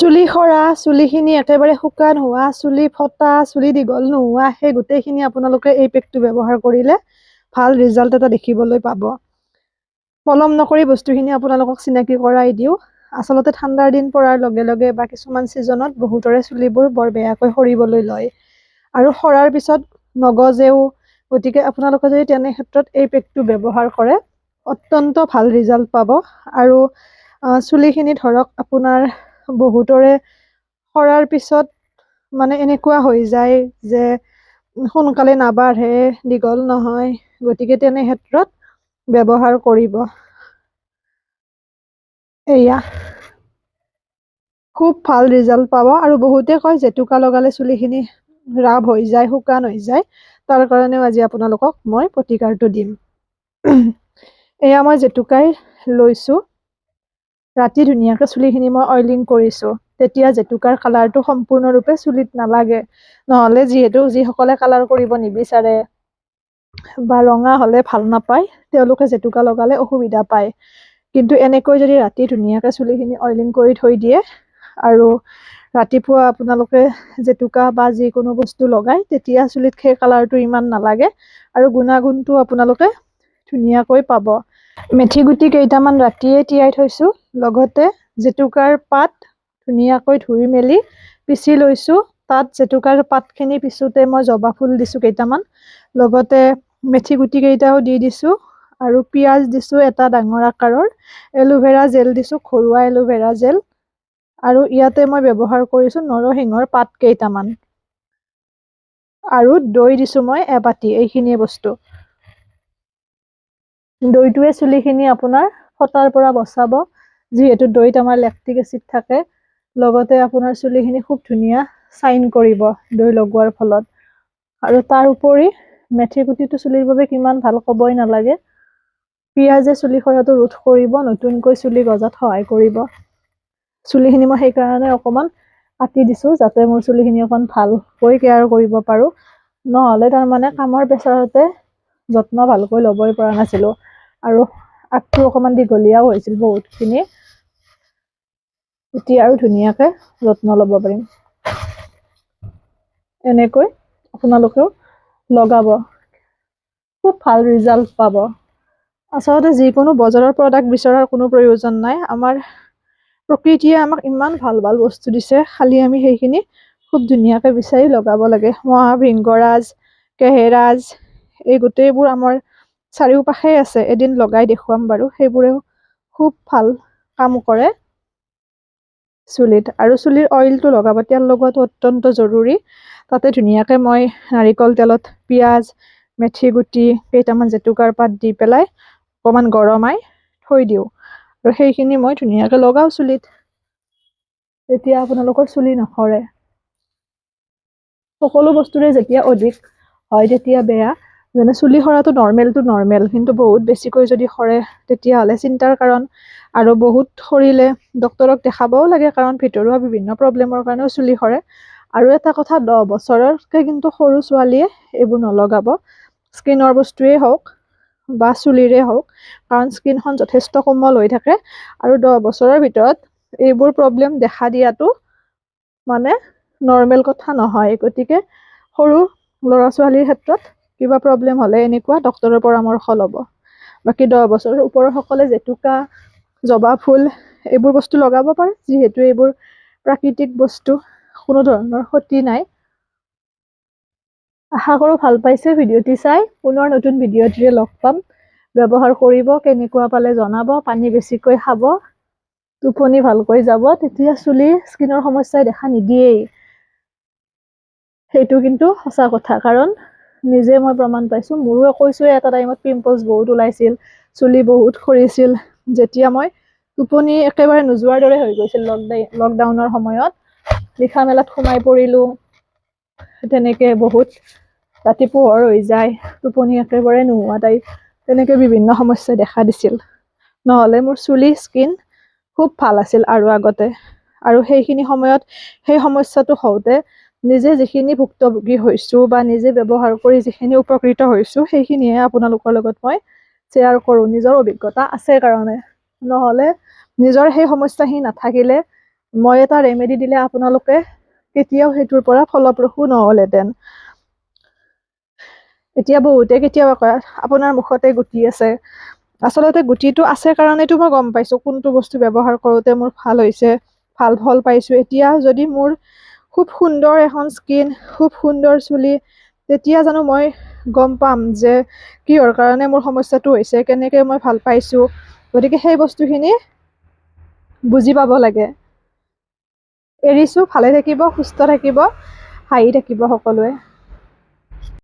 চুলি সৰা, চুলিখিনি একেবাৰে শুকান হোৱা, চুলি ফটা, চুলি দীঘল নোহোৱা, সেই গোটেইখিনি আপোনালোকে এই পেকটো ব্যৱহাৰ কৰিলে ভাল ৰিজাল্ট এটা দেখিবলৈ পাব। পলম নকৰি বস্তুখিনি আপোনালোকক চিনাকি কৰাই দিওঁ। আচলতে ঠাণ্ডাৰ দিন পৰাৰ লগে লগে বা কিছুমান ছিজনত বহুতৰে চুলিবোৰ বৰ বেয়াকৈ সৰিবলৈ লয় আৰু সৰাৰ পিছত নগজেও। গতিকে আপোনালোকে যদি তেনে ক্ষেত্ৰত এই পেকটো ব্যৱহাৰ কৰে অত্যন্ত ভাল ৰিজাল্ট পাব। আৰু চুলিখিনি ধৰক আপোনাৰ বহুতৰে সৰাৰ পিছত মানে এনেকুৱা হৈ যায় যে সোনকালে নাবাঢ়ে, দীঘল নহয়। গতিকে তেনে ক্ষেত্ৰত ব্যৱহাৰ কৰিব। এয়া খুব ভাল ৰিজাল্ট পাব। আৰু বহুতে কয় জেতুকা লগালে চুলিখিনি ৰাফ হৈ যায়, শুকান হৈ যায়। তাৰ কাৰণেও আজি আপোনালোকক মই প্ৰতিকাৰটো দিম। এয়া মই জেতুকাই লৈছো। ৰাতি ধুনীয়াকৈ চুলিখিনি মই অইলিং কৰিছো। তেতিয়া জেতুকাৰ কালাৰটো সম্পূৰ্ণৰূপে চুলিত নালাগে। নহ'লে যিসকলে কালাৰ কৰিব নিবিচাৰে বা ৰঙা হ'লে ভাল নাপায়, তেওঁলোকে জেতুকা লগালে অসুবিধা পায়। কিন্তু এনেকৈ যদি ৰাতি ধুনীয়াকৈ চুলিখিনি অইলিং কৰি থৈ দিয়ে আৰু ৰাতিপুৱা আপোনালোকে জেতুকা বা যিকোনো বস্তু লগাই, তেতিয়া চুলিত সেই কালাৰটো ইমান নালাগে আৰু গুণাগুণটো আপোনালোকে ধুনীয়াকৈ পাব। মেথি গুটি কেইটামান ৰাতিয়ে তিয়াই থৈছো। লগতে জেতুকাৰ পাত ধুনীয়াকৈ ধুই মেলি পিচি লৈছো। তাত জেতুকাৰ পাতখিনি পিছোতে মই জবা ফুল দিছো কেইটামান। লগতে মেথি গুটি কেইটাও দি দিছো আৰু পিঁয়াজ দিছো এটা ডাঙৰ আকাৰৰ। এলোভেৰা জেল দিছো, ঘৰুৱা এলোভেৰা জেল। আৰু ইয়াতে মই ব্যৱহাৰ কৰিছো নৰসিংহৰ পাত কেইটামান আৰু দৈ দিছো মই এবাটি। এইখিনিয়ে বস্তু। দৈটোৱে চুলিখিনি আপোনাৰ ফটাৰ পৰা বচাব, যিহেতু দৈত আমাৰ লেক্টিক এচিড থাকে। লগতে আপোনাৰ চুলিখিনি খুব ধুনীয়া চাইন কৰিব দৈ লগোৱাৰ ফলত। আৰু তাৰ উপৰি মেথি গুটিটো চুলিৰ বাবে কিমান ভাল ক'বই নালাগে। পিঁয়াজে চুলি সৰাটো ৰোধ কৰিব, নতুনকৈ চুলি গজাত সহায় কৰিব। চুলিখিনি মই সেইকাৰণে অকণমান কাটি দিছো, যাতে মোৰ চুলিখিনি অকণ ভালকৈ কেয়াৰ কৰিব পাৰো। নহ'লে তাৰমানে কামৰ প্ৰেছাৰতে যত্ন ভালকৈ ল'বই পৰা নাছিলো। আৰু আগটো অকণমান দীঘলীয়াও হৈছিল বহুতখিনি। এতিয়া আৰু ধুনীয়াকে যত্ন ল'ব পাৰিম। এনেকৈ আপোনালোকেও লগাব, খুব ভাল ৰিজাল্ট পাব। আচলতে যিকোনো বজাৰৰ প্ৰডাক্ট বিচৰাৰ কোনো প্ৰয়োজন নাই। আমাৰ প্ৰকৃতিয়ে আমাক ইমান ভাল ভাল বস্তু দিছে, খালি আমি সেইখিনি খুব ধুনীয়াকে বিচাৰি লগাব লাগে। মহাভৃংগৰাজ, কেহেৰাজ, এই গোটেইবোৰ আমাৰ চাৰিওপাশে আছে। এদিন লগাই দেখুৱাম বাৰু। সেইবোৰেও খুব ভাল কাম কৰে চুলিত। আৰু চুলিৰ অইলটো লগাব, তেল লগোৱাটো অত্যন্ত জৰুৰী। তাতে ধুনীয়াকে মই নাৰিকল তেলত পিঁয়াজ, মেথি গুটি, কেইটামান জেতুকাৰ পাত দি পেলাই অকণমান গৰমাই থৈ দিওঁ। আৰু সেইখিনি মই ধুনীয়াকে লগাও চুলিত। তেতিয়া আপোনালোকৰ চুলি নসৰে। সকলো বস্তুৰে যেতিয়া অধিক হয় তেতিয়া বেয়া। যেনে চুলি সৰাটো নৰ্মেল, কিন্তু বহুত বেছিকৈ যদি সৰে তেতিয়াহ'লে চিন্তাৰ কাৰণ। আৰু বহুত সৰিলে ডক্তৰক দেখাবও লাগে, কাৰণ ভিতৰুৱা বিভিন্ন প্ৰব্লেমৰ কাৰণেও চুলি সৰে। আৰু এটা কথা, 10 বছৰতকৈ কিন্তু সৰু ছোৱালীয়ে এইবোৰ নলগাব। স্কিনৰ বস্তুৱেই হওক বা চুলিৰে হওক, কাৰণ স্কিনখন যথেষ্ট কোমল হৈ থাকে। আৰু 10 বছৰৰ ভিতৰত এইবোৰ প্ৰব্লেম দেখা দিয়াটো মানে নৰ্মেল কথা নহয়। গতিকে সৰু ল'ৰা-ছোৱালীৰ ক্ষেত্ৰত কিবা প্ৰব্লেম হ'লে এনেকুৱা ডক্তৰৰ পৰামৰ্শ ল'ব। বাকী 10 বছৰৰ ওপৰৰ সকলে জেতুকা, জবা ফুল এইবোৰ বস্তু লগাব পাৰে, যিহেতু এইবোৰ প্ৰাকৃতিক বস্তু, কোনো ধৰণৰ ক্ষতি নাই। আশা কৰো ভাল পাইছে ভিডিঅ'টি চাই। পুনৰ নতুন ভিডিঅ'টিৰে লগ পাম। ব্যৱহাৰ কৰিব, কেনেকুৱা পালে জনাব। পানী বেছিকৈ খাব, টোপনি ভালকৈ যাব, তেতিয়া স্কিনৰ সমস্যাই দেখা নিদিয়েই। সেইটো কিন্তু সঁচা কথা, কাৰণ নিজে মই প্ৰমাণ পাইছো। মোৰো কৈছোৱে এটা টাইমত পিম্পলছ বহুত ওলাইছিল, চুলি বহুত সৰিছিল। যেতিয়া মই টোপনি একেবাৰে নোযোৱাৰ দৰে হৈ গৈছিল লকডাউনৰ সময়ত, লিখা মেলাত সোমাই পৰিলো। তেনেকে বহুত ৰাতি পোহৰ হৈ যায়, টোপনি একেবাৰে নোহোৱা টাইপ। তেনেকে বিভিন্ন সমস্যাই দেখা দিছিল। নহ'লে মোৰ স্কিন খুব ভাল আছিল আৰু আগতে। আৰু সেইখিনি সময়ত সেই সমস্যাটো হওঁতে নিজে যিখিনি ভুক্তভোগী হৈছো বা নিজে ব্যৱহাৰ কৰি যিখিনি উপকৃত হৈছো, সেইখিনিহে আপোনালোকৰ লগত মই শ্বেয়াৰ কৰো। নিজৰ অভিজ্ঞতা আছে কাৰণে। নহ'লে নিজৰ সেই সমস্যাখিনি নাথাকিলে মই এটা ৰেমেডি দিলে আপোনালোকে কেতিয়াও সেইটোৰ পৰা ফলপ্ৰসূ নহ'লহেঁতেন। এতিয়া বহুতে কেতিয়াবা কয় আপোনাৰ মুখতে গুটি আছে। আচলতে গুটিটো আছে কাৰণেতো মই গম পাইছোঁ কোনটো বস্তু ব্যৱহাৰ কৰোঁতে মোৰ ভাল হৈছে, ভাল ফল পাইছোঁ। এতিয়া যদি মোৰ খুব সুন্দৰ এখন স্কিন, খুব সুন্দৰ চুলি, তেতিয়া জানো মই গম পাম যে কিহৰ কাৰণে মোৰ সমস্যাটো হৈছে, কেনেকৈ মই ভাল পাইছোঁ। গতিকে সেই বস্তুখিনি বুজি পাব লাগে। এৰিছোঁ। ভালে থাকিব, সুস্থ থাকিব, হাঁহি থাকিব সকলোৱে।